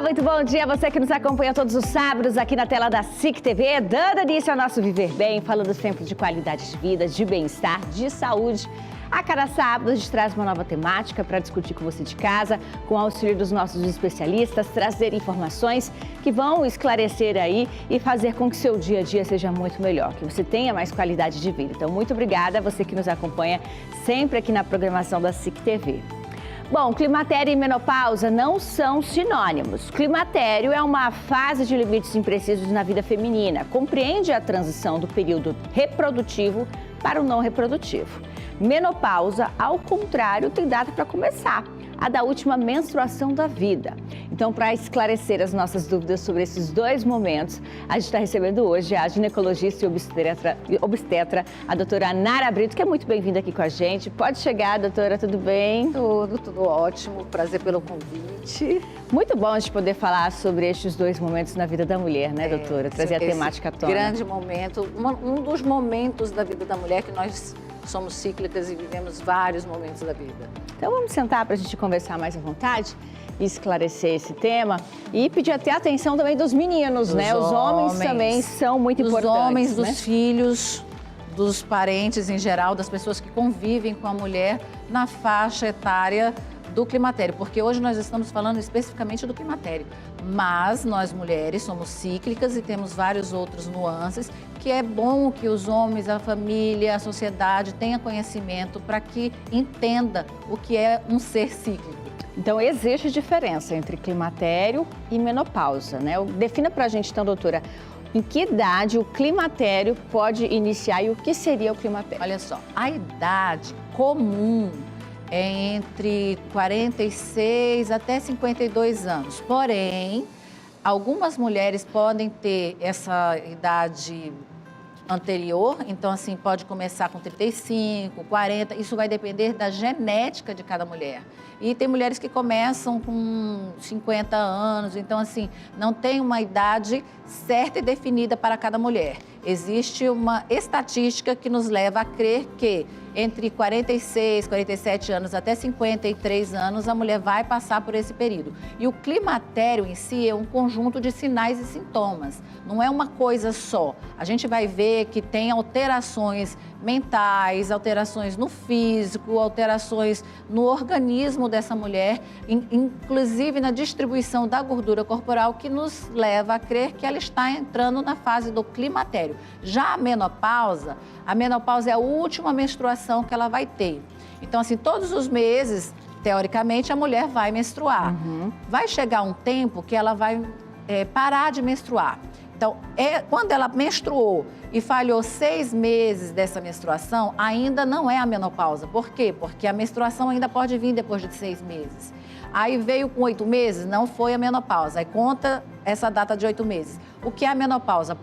muito bom dia a você que nos acompanha todos os sábados aqui na tela da SIC TV, dando início ao nosso Viver Bem, falando sempre de qualidade de vida, de bem-estar, de saúde. A cada sábado a gente traz uma nova temática para discutir com você de casa, com o auxílio dos nossos especialistas, trazer informações que vão esclarecer aí e fazer com que seu dia a dia seja muito melhor, que você tenha mais qualidade de vida. Então, muito obrigada a você que nos acompanha sempre aqui na programação da SIC TV. Bom, climatério e menopausa não são sinônimos. Climatério é uma fase de limites imprecisos na vida feminina. Compreende a transição do período reprodutivo para o não reprodutivo. Menopausa, ao contrário, tem data para começar, a da última menstruação da vida. Então, para esclarecer as nossas dúvidas sobre esses dois momentos, a gente está recebendo hoje a ginecologista e obstetra, a doutora Nara Brito, que é muito bem-vinda aqui com a gente. Pode chegar, doutora, tudo bem? Tudo ótimo. Prazer pelo convite. Muito bom a gente poder falar sobre estes dois momentos na vida da mulher, né, doutora? Trazer a temática à tona. Grande momento, um dos momentos da vida da mulher que nós somos cíclicas e vivemos vários momentos da vida. Então vamos sentar para a gente conversar mais à vontade e esclarecer esse tema e pedir até a atenção também dos meninos, né? Os homens também são muito importantes. Dos homens, né? dos filhos, dos parentes em geral, das pessoas que convivem com a mulher na faixa etária do climatério, porque hoje nós estamos falando especificamente do climatério, mas nós mulheres somos cíclicas e temos vários outros nuances que é bom que os homens, a família, a sociedade tenha conhecimento para que entenda o que é um ser cíclico. Então, existe diferença entre climatério e menopausa, né? Defina pra gente, então, doutora, em que idade o climatério pode iniciar e o que seria o climatério? Olha só, a idade comum é entre 46 até 52 anos. Porém, algumas mulheres podem ter essa idade anterior, então assim, pode começar com 35, 40, isso vai depender da genética de cada mulher. E tem mulheres que começam com 50 anos, então assim, não tem uma idade certa e definida para cada mulher. Existe uma estatística que nos leva a crer que entre 46, 47 anos até 53 anos, a mulher vai passar por esse período. E o climatério em si é um conjunto de sinais e sintomas, não é uma coisa só. A gente vai ver que tem alterações mentais, alterações no físico, alterações no organismo dessa mulher, inclusive na distribuição da gordura corporal, que nos leva a crer que ela está entrando na fase do climatério. Já a menopausa é a última menstruação que ela vai ter. Então, assim, todos os meses, teoricamente, a mulher vai menstruar. Vai chegar um tempo que ela vai parar de menstruar. Então, quando ela menstruou e falhou 6 meses dessa menstruação, ainda não é a menopausa. Por quê? Porque a menstruação ainda pode vir depois de 6 meses. Aí veio com 8 meses, não foi a menopausa. Aí conta essa data de 8 meses. O que é a menopausa?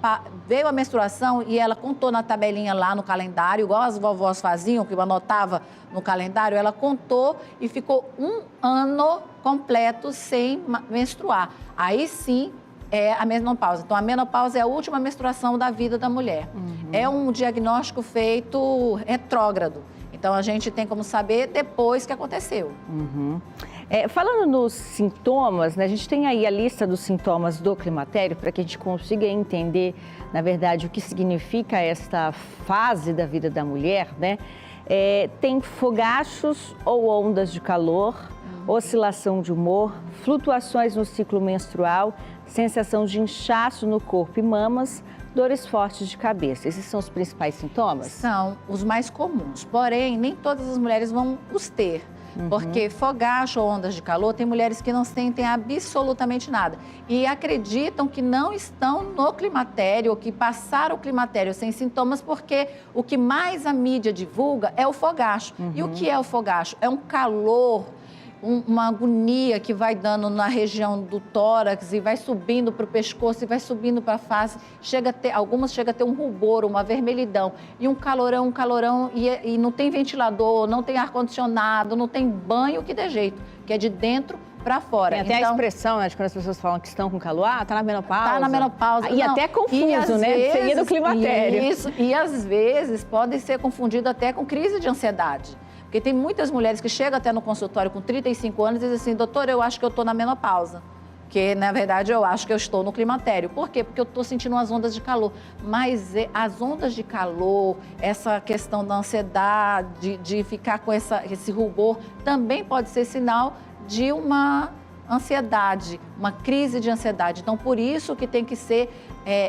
Veio a menstruação e ela contou na tabelinha lá no calendário, igual as vovós faziam, que anotava no calendário, ela contou e ficou 1 ano completo sem menstruar. Aí sim é a menopausa. Então, a menopausa é a última menstruação da vida da mulher. É um diagnóstico feito retrógrado. Então, a gente tem como saber depois que aconteceu. Falando nos sintomas, né, a gente tem aí a lista dos sintomas do climatério para que a gente consiga entender, na verdade, o que significa esta fase da vida da mulher, né? Tem fogachos ou ondas de calor, oscilação de humor, flutuações no ciclo menstrual, sensação de inchaço no corpo e mamas, dores fortes de cabeça. Esses são os principais sintomas? São os mais comuns, porém, nem todas as mulheres vão os ter. Porque fogacho ou ondas de calor, tem mulheres que não sentem absolutamente nada. E acreditam que não estão no climatério, ou que passaram o climatério sem sintomas, porque o que mais a mídia divulga é o fogacho. E o que é o fogacho? É um calor, uma agonia que vai dando na região do tórax e vai subindo para o pescoço e vai subindo para a face. Algumas chegam a ter um rubor, uma vermelhidão e um calorão e não tem ventilador, não tem ar-condicionado, não tem banho que dê jeito, que é de dentro para fora. Tem até a expressão, né, de quando as pessoas falam que estão com calor, tá na menopausa. Tá na menopausa. E até confuso, né? Seria do climatério. Isso, e às vezes pode ser confundido até com crise de ansiedade. Porque tem muitas mulheres que chegam até no consultório com 35 anos e dizem assim, doutor, eu acho que eu estou na menopausa. Porque, na verdade, eu acho que eu estou no climatério. Por quê? Porque eu estou sentindo umas ondas de calor. Mas as ondas de calor, essa questão da ansiedade, de ficar com esse rubor, também pode ser sinal de uma ansiedade, uma crise de ansiedade. Então, por isso que tem que ser,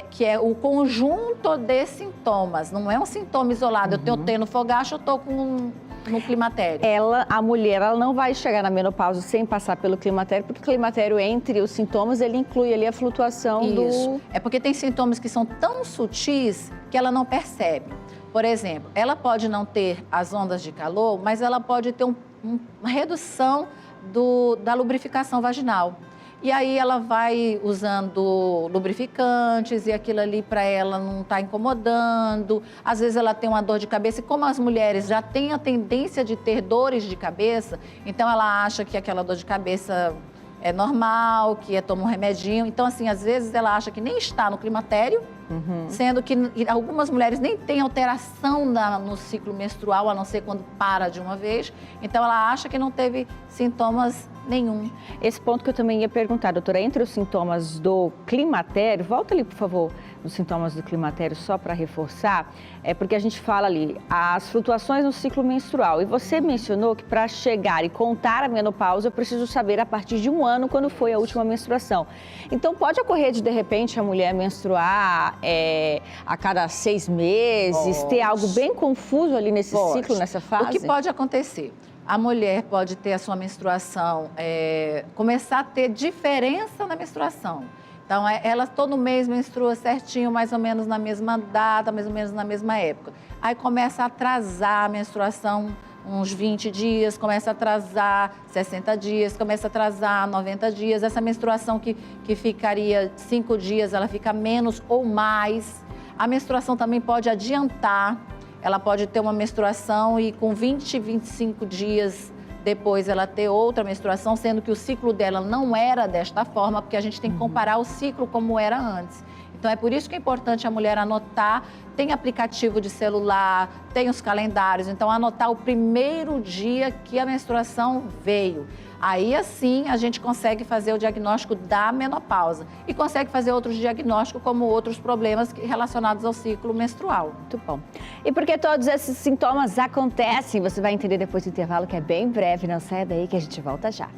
que é o conjunto de sintomas. Não é um sintoma isolado. Eu estou tendo fogacho, eu estou no climatério. A mulher, ela não vai chegar na menopausa sem passar pelo climatério, porque o climatério, entre os sintomas, ele inclui ali a flutuação Isso. É porque tem sintomas que são tão sutis que ela não percebe. Por exemplo, ela pode não ter as ondas de calor, mas ela pode ter uma redução da lubrificação vaginal. E aí ela vai usando lubrificantes e aquilo ali para ela não está incomodando. Às vezes ela tem uma dor de cabeça e como as mulheres já têm a tendência de ter dores de cabeça, então ela acha que aquela dor de cabeça é normal, que toma um remedinho. Então, assim, às vezes ela acha que nem está no climatério, sendo que algumas mulheres nem têm alteração no ciclo menstrual, a não ser quando para de uma vez. Então, ela acha que não teve sintomas nenhum. Esse ponto que eu também ia perguntar, doutora, entre os sintomas do climatério, volta ali, por favor, nos sintomas do climatério, só para reforçar, porque a gente fala ali, as flutuações no ciclo menstrual. E você mencionou que para chegar e contar a menopausa, eu preciso saber a partir de 1 ano quando foi a última menstruação. Então, pode ocorrer de repente, a mulher menstruar a cada 6 meses, ter algo bem confuso ali nesse ciclo, nessa fase? O que pode acontecer? A mulher pode ter a sua menstruação, começar a ter diferença na menstruação. Então, ela todo mês menstrua certinho, mais ou menos na mesma data, mais ou menos na mesma época. Aí começa a atrasar a menstruação uns 20 dias, começa a atrasar 60 dias, começa a atrasar 90 dias. Essa menstruação que ficaria 5 dias, ela fica menos ou mais. A menstruação também pode adiantar. Ela pode ter uma menstruação e com 20, 25 dias depois ela ter outra menstruação, sendo que o ciclo dela não era desta forma, porque a gente tem que comparar o ciclo como era antes. Então, é por isso que é importante a mulher anotar, tem aplicativo de celular, tem os calendários, então anotar o primeiro dia que a menstruação veio. Aí, assim, a gente consegue fazer o diagnóstico da menopausa e consegue fazer outros diagnósticos, como outros problemas relacionados ao ciclo menstrual. Muito bom. E porque todos esses sintomas acontecem, você vai entender depois do intervalo, que é bem breve. Não saia daí que a gente volta já.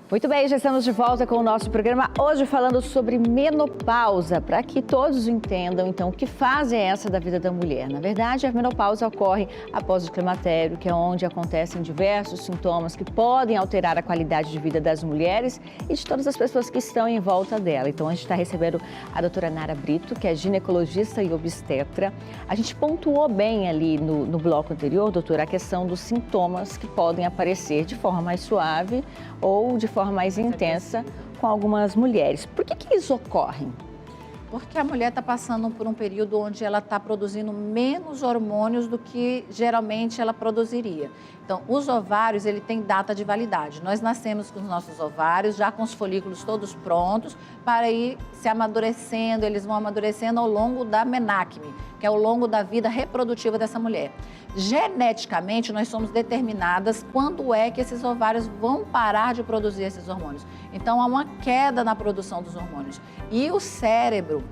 Muito bem, já estamos de volta com o nosso programa, hoje falando sobre menopausa, para que todos entendam, então, que fase é essa da vida da mulher. Na verdade, a menopausa ocorre após o climatério, que é onde acontecem diversos sintomas que podem alterar a qualidade de vida das mulheres e de todas as pessoas que estão em volta dela. Então, a gente está recebendo a doutora Nara Brito, que é ginecologista e obstetra. A gente pontuou bem ali no bloco anterior, doutora, a questão dos sintomas que podem aparecer de forma mais suave ou de forma mais intensa com algumas mulheres. Por que eles ocorrem? Porque a mulher está passando por um período onde ela está produzindo menos hormônios do que geralmente ela produziria. Então, os ovários, ele tem data de validade. Nós nascemos com os nossos ovários, já com os folículos todos prontos, para ir se amadurecendo, eles vão amadurecendo ao longo da menacme, que é ao longo da vida reprodutiva dessa mulher. Geneticamente, nós somos determinadas quando é que esses ovários vão parar de produzir esses hormônios. Então, há uma queda na produção dos hormônios. E o cérebro,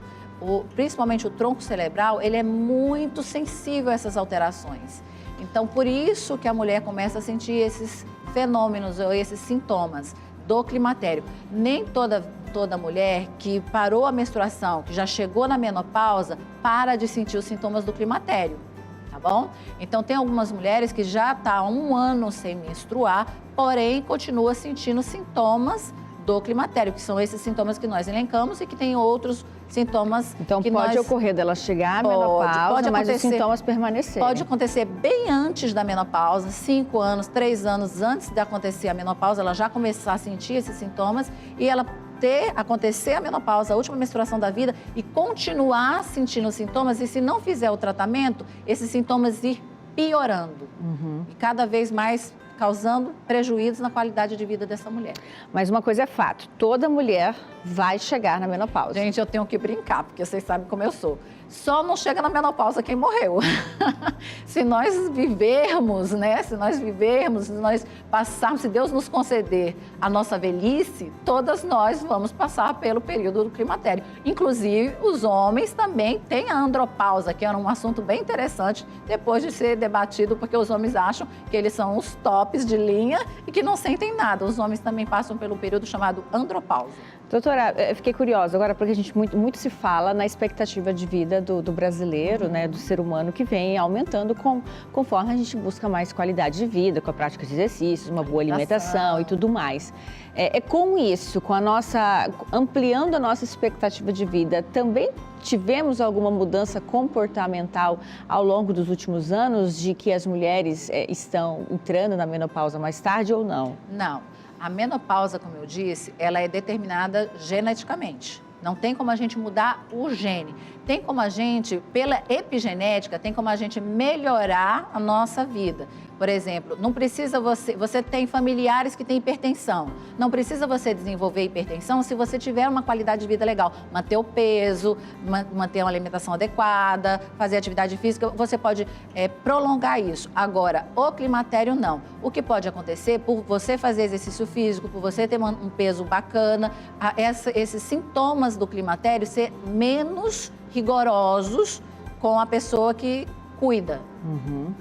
principalmente o tronco cerebral, ele é muito sensível a essas alterações. Então, por isso que a mulher começa a sentir esses fenômenos ou esses sintomas do climatério. Nem toda mulher que parou a menstruação, que já chegou na menopausa, para de sentir os sintomas do climatério. Tá bom? Então, tem algumas mulheres que já estão há 1 ano sem menstruar, porém, continua sentindo sintomas do climatério, que são esses sintomas que nós elencamos e que tem outros sintomas então, que pode ocorrer dela chegar à menopausa, mas os sintomas permanecerem. Pode acontecer bem antes da menopausa, 5 anos, 3 anos antes de acontecer a menopausa, ela já começar a sentir esses sintomas e ela acontecer a menopausa, a última menstruação da vida e continuar sentindo os sintomas e se não fizer o tratamento, esses sintomas ir piorando e cada vez mais causando prejuízos na qualidade de vida dessa mulher. Mas uma coisa é fato, toda mulher vai chegar na menopausa. Gente, eu tenho que brincar, porque vocês sabem como eu sou. Só não chega na menopausa quem morreu. Se nós vivermos, né? Se nós passarmos, se Deus nos conceder a nossa velhice, todas nós vamos passar pelo período do climatério. Inclusive, os homens também têm a andropausa, que era um assunto bem interessante depois de ser debatido, porque os homens acham que eles são os tops de linha e que não sentem nada. Os homens também passam pelo período chamado andropausa. Doutora, eu fiquei curiosa agora, porque a gente muito se fala na expectativa de vida do brasileiro, né, do ser humano, que vem aumentando conforme a gente busca mais qualidade de vida, com a prática de exercícios, uma boa alimentação e tudo mais. Com isso, ampliando a nossa expectativa de vida, também tivemos alguma mudança comportamental ao longo dos últimos anos, de que as mulheres estão entrando na menopausa mais tarde ou não? Não. A menopausa, como eu disse, ela é determinada geneticamente. Não tem como a gente mudar o gene. Tem como a gente, pela epigenética, tem como a gente melhorar a nossa vida. Por exemplo, não precisa você tem familiares que têm hipertensão. Não precisa você desenvolver hipertensão se você tiver uma qualidade de vida legal. Manter o peso, manter uma alimentação adequada, fazer atividade física, você pode prolongar isso. Agora, o climatério não. O que pode acontecer, por você fazer exercício físico, por você ter um peso bacana, esses sintomas do climatério ser menos rigorosos com a pessoa que cuida. Uhum.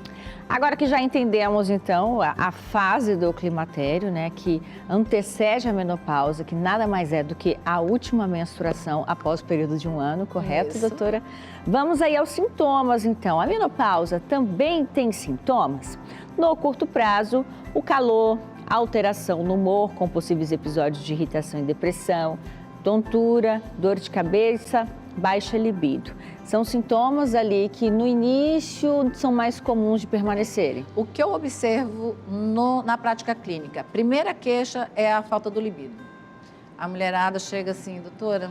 Agora que já entendemos, então, a fase do climatério, né, que antecede a menopausa, que nada mais é do que a última menstruação após o período de um ano, correto, Isso. doutora? Vamos aí aos sintomas, então. A menopausa também tem sintomas? No curto prazo, o calor, alteração no humor, com possíveis episódios de irritação e depressão, tontura, dor de cabeça, baixa libido. São sintomas ali que no início são mais comuns de permanecerem. O que eu observo na prática clínica? Primeira queixa é a falta do libido. A mulherada chega assim, doutora,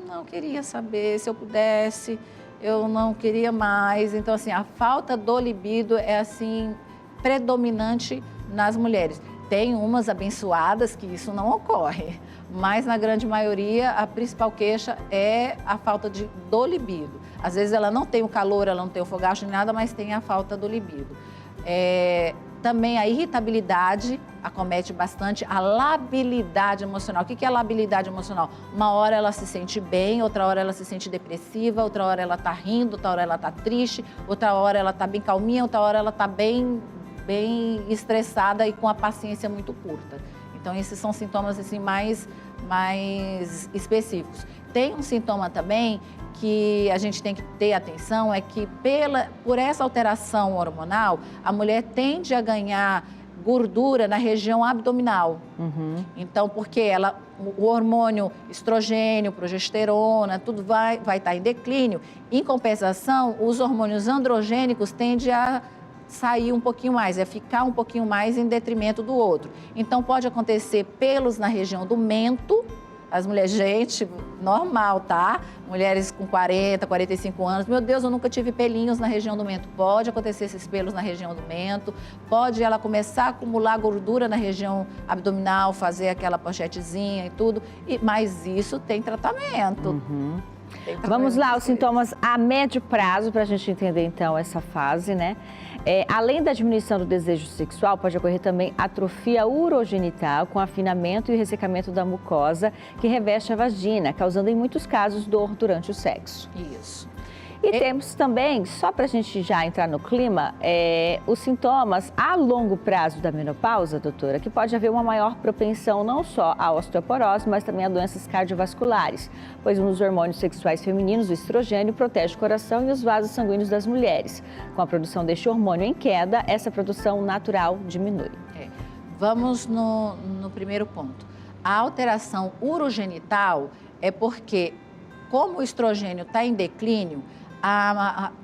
não queria saber, se eu pudesse, eu não queria mais. Então, assim, a falta do libido é, assim, predominante nas mulheres. Tem umas abençoadas que isso não ocorre, mas na grande maioria a principal queixa é a falta do libido. Às vezes ela não tem o calor, ela não tem o fogacho nem nada, mas tem a falta do libido. Também a irritabilidade acomete bastante, a labilidade emocional. O que é labilidade emocional? Uma hora ela se sente bem, outra hora ela se sente depressiva, outra hora ela está rindo, outra hora ela está triste, outra hora ela está bem calminha, outra hora ela está bem estressada e com a paciência muito curta. Então, esses são sintomas assim, mais específicos. Tem um sintoma também que a gente tem que ter atenção, é que por essa alteração hormonal, a mulher tende a ganhar gordura na região abdominal. Uhum. Então, porque o hormônio estrogênio, progesterona, tudo vai estar em declínio. Em compensação, os hormônios androgênicos tendem a sair um pouquinho mais, ficar um pouquinho mais em detrimento do outro. Então, pode acontecer pelos na região do mento, as mulheres, gente, normal, tá? Mulheres com 40, 45 anos, meu Deus, eu nunca tive pelinhos na região do mento. Pode acontecer esses pelos na região do mento, pode ela começar a acumular gordura na região abdominal, fazer aquela pochetezinha e tudo, mas isso tem tratamento. Uhum. Vamos lá, os sintomas a médio prazo, para a gente entender então essa fase, né? Além da diminuição do desejo sexual, pode ocorrer também atrofia urogenital, com afinamento e ressecamento da mucosa que reveste a vagina, causando em muitos casos dor durante o sexo. Isso. E temos também, só para a gente já entrar no clima, os sintomas a longo prazo da menopausa, doutora, que pode haver uma maior propensão não só à osteoporose, mas também a doenças cardiovasculares, pois um dos hormônios sexuais femininos, o estrogênio, protege o coração e os vasos sanguíneos das mulheres. Com a produção deste hormônio em queda, essa produção natural diminui. Vamos no primeiro ponto. A alteração urogenital é porque, como o estrogênio está em declínio,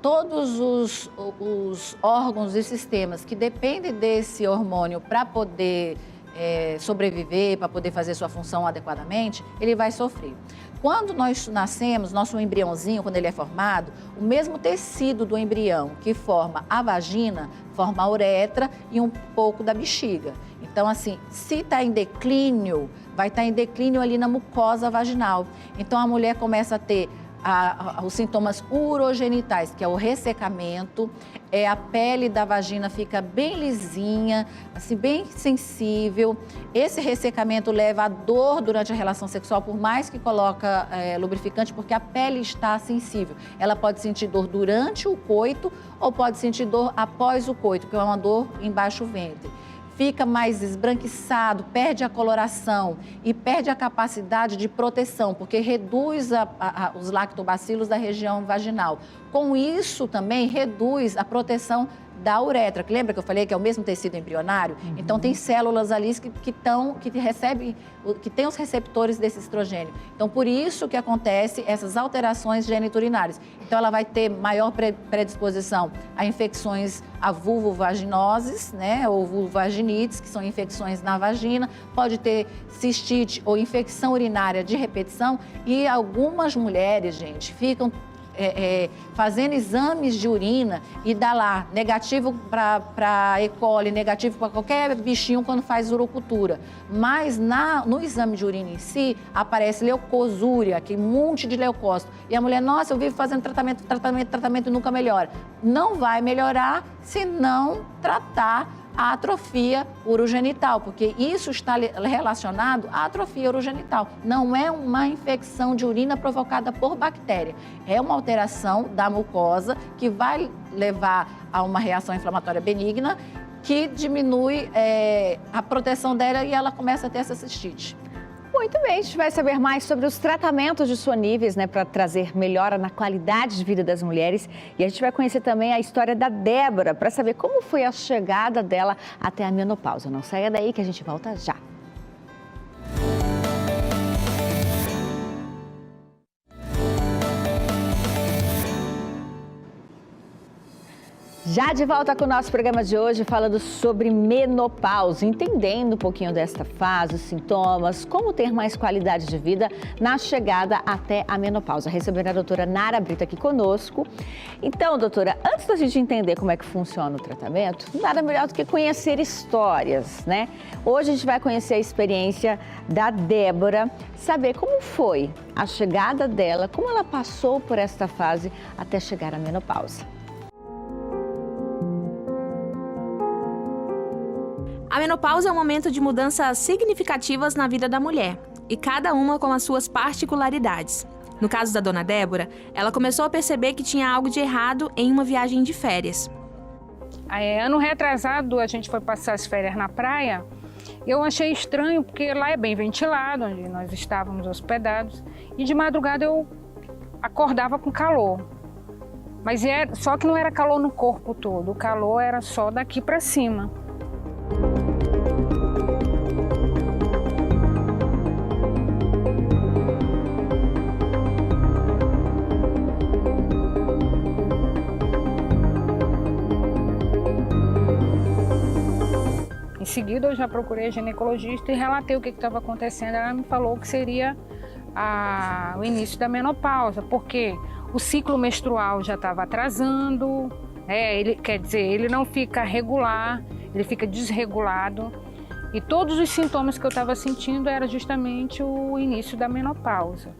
todos os órgãos e sistemas que dependem desse hormônio para poder sobreviver, para poder fazer sua função adequadamente, ele vai sofrer. Quando nós nascemos, nosso embriãozinho, quando ele é formado, o mesmo tecido do embrião que forma a vagina, forma a uretra e um pouco da bexiga. Então, assim, se está em declínio, vai estar em declínio ali na mucosa vaginal. Então, a mulher começa a ter os sintomas urogenitais, que é o ressecamento, a pele da vagina fica bem lisinha, assim, bem sensível. Esse ressecamento leva a dor durante a relação sexual, por mais que coloca lubrificante, porque a pele está sensível. Ela pode sentir dor durante o coito ou pode sentir dor após o coito, que é uma dor embaixo do ventre. Fica mais esbranquiçado, perde a coloração e perde a capacidade de proteção, porque reduz os lactobacilos da região vaginal. Com isso também reduz a proteção da uretra, que lembra que eu falei que é o mesmo tecido embrionário? Então tem células ali que têm os receptores desse estrogênio. Então por isso que acontece essas alterações geniturinárias. Então ela vai ter maior predisposição a infecções vulvovaginoses, né, ou vulvovaginites, que são infecções na vagina, pode ter cistite ou infecção urinária de repetição e algumas mulheres, gente, ficam fazendo exames de urina e dá lá negativo para E. coli, negativo para qualquer bichinho quando faz urocultura. Mas no exame de urina em si, aparece leucosúria, que é um monte de leucócito. E a mulher, nossa, eu vivo fazendo tratamento e nunca melhora. Não vai melhorar se não tratar a atrofia urogenital, porque isso está relacionado à atrofia urogenital. Não é uma infecção de urina provocada por bactéria. É uma alteração da mucosa que vai levar a uma reação inflamatória benigna que diminui a proteção dela e ela começa a ter essa cistite. Muito bem, a gente vai saber mais sobre os tratamentos disponíveis, né, para trazer melhora na qualidade de vida das mulheres. E a gente vai conhecer também a história da Débora, para saber como foi a chegada dela até a menopausa. Não saia daí que a gente volta já. Já de volta com o nosso programa de hoje, falando sobre menopausa, entendendo um pouquinho desta fase, os sintomas, como ter mais qualidade de vida na chegada até a menopausa. Recebendo a doutora Nara Brito aqui conosco. Então, doutora, antes da gente entender como é que funciona o tratamento, nada melhor do que conhecer histórias, né? Hoje a gente vai conhecer a experiência da Débora, saber como foi a chegada dela, como ela passou por esta fase até chegar à menopausa. A menopausa é um momento de mudanças significativas na vida da mulher, e cada uma com as suas particularidades. No caso da dona Débora, ela começou a perceber que tinha algo de errado em uma viagem de férias. Ano retrasado, a gente foi passar as férias na praia. Eu achei estranho, porque lá é bem ventilado, onde nós estávamos hospedados, e de madrugada eu acordava com calor. Mas só que não era calor no corpo todo, o calor era só daqui para cima. Em seguida, eu já procurei a ginecologista e relatei o que estava acontecendo. Ela me falou que seria o início da menopausa, porque o ciclo menstrual já estava atrasando, ele não fica regular, ele fica desregulado. E todos os sintomas que eu estava sentindo era justamente o início da menopausa.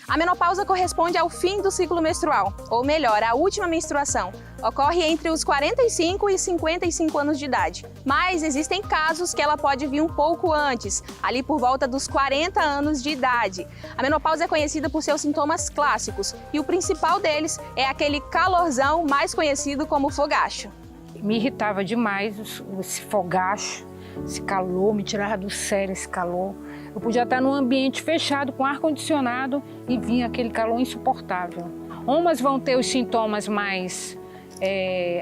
A menopausa corresponde ao fim do ciclo menstrual, ou melhor, a última menstruação. Ocorre entre os 45 e 55 anos de idade. Mas existem casos que ela pode vir um pouco antes, ali por volta dos 40 anos de idade. A menopausa é conhecida por seus sintomas clássicos e o principal deles é aquele calorzão mais conhecido como fogacho. Me irritava demais esse fogacho, esse calor, me tirava do sério esse calor. Eu podia estar num ambiente fechado com ar-condicionado e vinha aquele calor insuportável. Umas vão ter os sintomas mais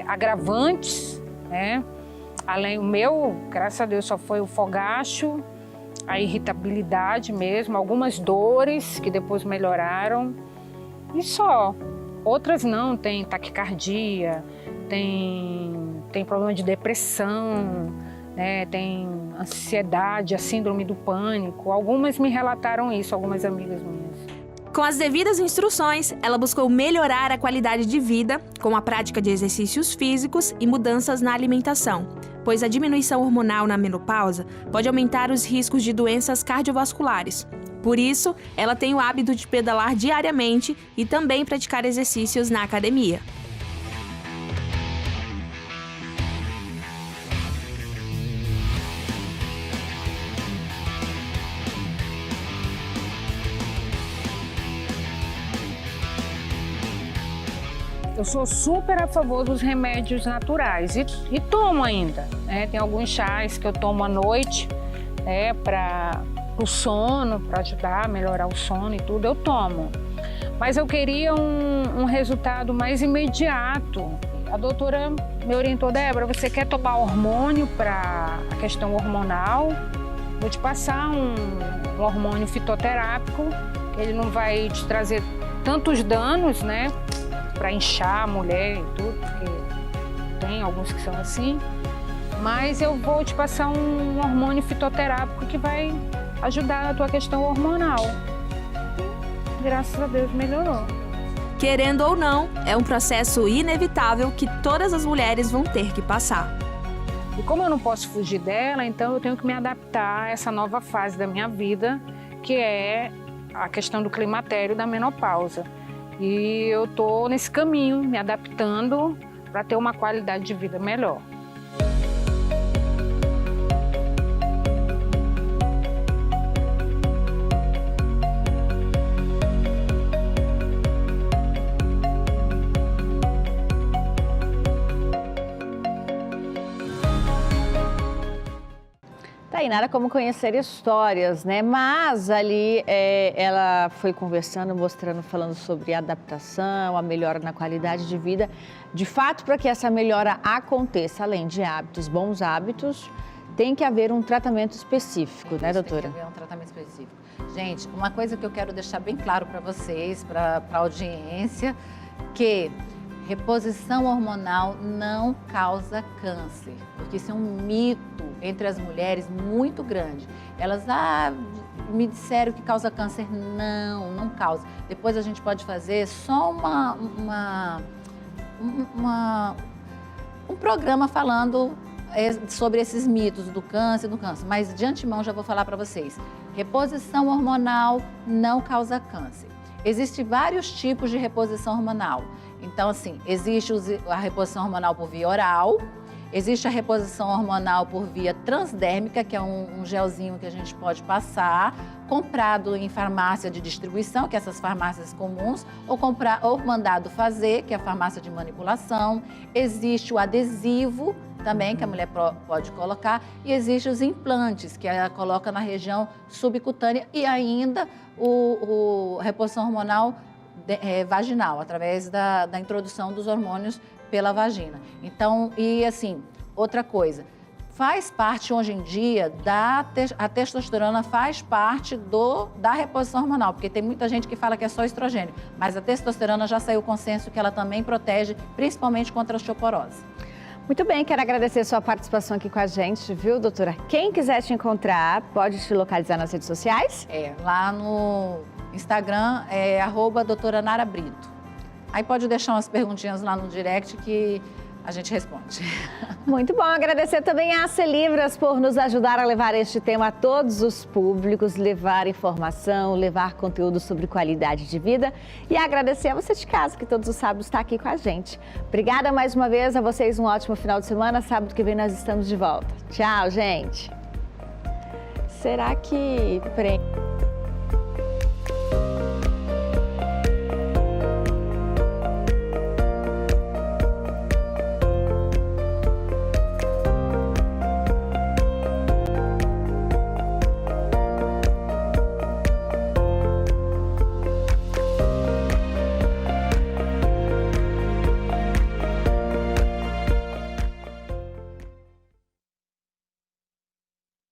agravantes, né? Além o meu, graças a Deus, só foi o fogacho, a irritabilidade mesmo, algumas dores que depois melhoraram e só. Outras não, tem taquicardia, tem problema de depressão, né? Tem ansiedade, a síndrome do pânico. Algumas me relataram isso, algumas amigas minhas. Com as devidas instruções, ela buscou melhorar a qualidade de vida com a prática de exercícios físicos e mudanças na alimentação, pois a diminuição hormonal na menopausa pode aumentar os riscos de doenças cardiovasculares. Por isso, ela tem o hábito de pedalar diariamente e também praticar exercícios na academia. Eu sou super a favor dos remédios naturais e tomo ainda, né? Tem alguns chás que eu tomo à noite, né, para o sono, para ajudar a melhorar o sono e tudo, eu tomo. Mas eu queria um resultado mais imediato. A doutora me orientou: Débora, você quer tomar hormônio para a questão hormonal? Vou te passar um hormônio fitoterápico, que ele não vai te trazer tantos danos, né? Para inchar a mulher e tudo, porque tem alguns que são assim. Mas eu vou te passar um hormônio fitoterápico que vai ajudar a tua questão hormonal. E, graças a Deus, melhorou. Querendo ou não, é um processo inevitável que todas as mulheres vão ter que passar. E como eu não posso fugir dela, então eu tenho que me adaptar a essa nova fase da minha vida, que é a questão do climatério, da menopausa. E eu estou nesse caminho, me adaptando para ter uma qualidade de vida melhor. Aí, nada como conhecer histórias, né? Mas ali ela foi conversando, mostrando, falando sobre adaptação, a melhora na qualidade de vida. De fato, para que essa melhora aconteça, além de hábitos, bons hábitos, tem que haver um tratamento específico, né, doutora? Tem que haver um tratamento específico. Gente, uma coisa que eu quero deixar bem claro para vocês, para a audiência, que reposição hormonal não causa câncer, porque isso é um mito entre as mulheres muito grande. Elas, me disseram que causa câncer. Não, não causa. Depois a gente pode fazer só um programa falando sobre esses mitos do câncer, mas de antemão já vou falar para vocês. Reposição hormonal não causa câncer. Existem vários tipos de reposição hormonal. Então, assim, existe a reposição hormonal por via oral, existe a reposição hormonal por via transdérmica, que é um gelzinho que a gente pode passar, comprado em farmácia de distribuição, que é essas farmácias comuns, ou mandado fazer, que é a farmácia de manipulação. Existe o adesivo também, que a mulher pode colocar, e existe os implantes, que ela coloca na região subcutânea, e ainda a reposição hormonal vaginal, através da introdução dos hormônios pela vagina. Então, e assim, outra coisa, faz parte hoje em dia, a testosterona faz parte da reposição hormonal, porque tem muita gente que fala que é só estrogênio, mas a testosterona já saiu consenso que ela também protege, principalmente contra a osteoporose. Muito bem, quero agradecer a sua participação aqui com a gente, viu, doutora? Quem quiser te encontrar, pode te localizar nas redes sociais? Lá no Instagram é @doutora Nara Brito. Aí pode deixar umas perguntinhas lá no direct que a gente responde. Muito bom, agradecer também a Celivras por nos ajudar a levar este tema a todos os públicos, levar informação, levar conteúdo sobre qualidade de vida e agradecer a você de casa que todos os sábados está aqui com a gente. Obrigada mais uma vez, a vocês um ótimo final de semana, sábado que vem nós estamos de volta. Tchau, gente! Será que...